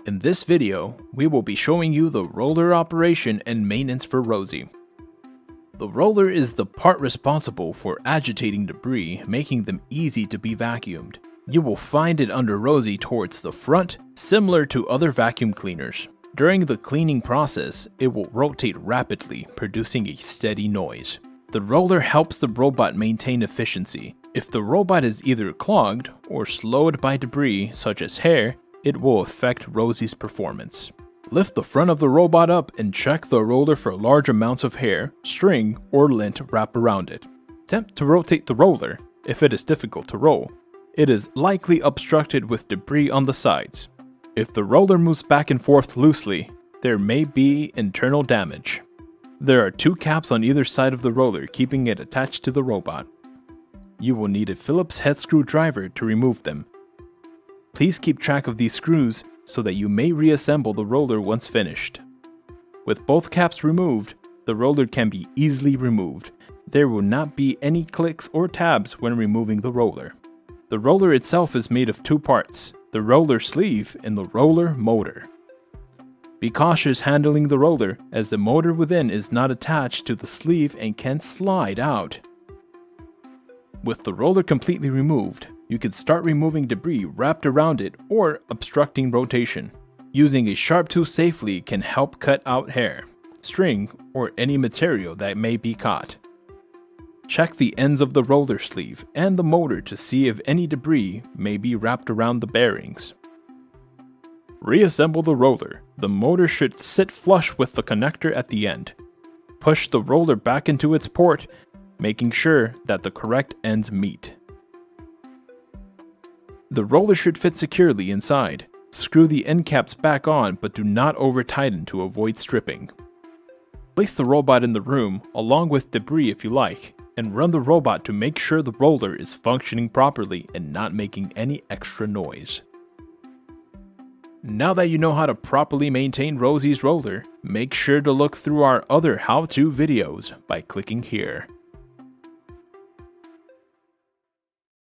In this video, we will be showing you the roller operation and maintenance for Rosie. The roller is the part responsible for agitating debris, making them easy to be vacuumed. You will find it under Rosie towards the front, similar to other vacuum cleaners. During the cleaning process, it will rotate rapidly, producing a steady noise. The roller helps the robot maintain efficiency. If the robot is either clogged or slowed by debris, such as hair, it will affect Rosie's performance. Lift the front of the robot up and check the roller for large amounts of hair, string, or lint wrapped around it. Attempt to rotate the roller. If it is difficult to roll, it is likely obstructed with debris on the sides. If the roller moves back and forth loosely, there may be internal damage. There are two caps on either side of the roller, keeping it attached to the robot. You will need a Phillips head screwdriver to remove them. Please keep track of these screws so that you may reassemble the roller once finished. With both caps removed, the roller can be easily removed. There will not be any clicks or tabs when removing the roller. The roller itself is made of two parts, the roller sleeve and the roller motor. Be cautious handling the roller, as the motor within is not attached to the sleeve and can slide out. With the roller completely removed, you can start removing debris wrapped around it or obstructing rotation. Using a sharp tool safely can help cut out hair, string, or any material that may be caught. Check the ends of the roller sleeve and the motor to see if any debris may be wrapped around the bearings. Reassemble the roller. The motor should sit flush with the connector at the end. Push the roller back into its port, making sure that the correct ends meet. The roller should fit securely inside. Screw the end caps back on, but do not over-tighten to avoid stripping. Place the robot in the room, along with debris if you like, and run the robot to make sure the roller is functioning properly and not making any extra noise. Now that you know how to properly maintain Rosie's roller, make sure to look through our other how-to videos by clicking here.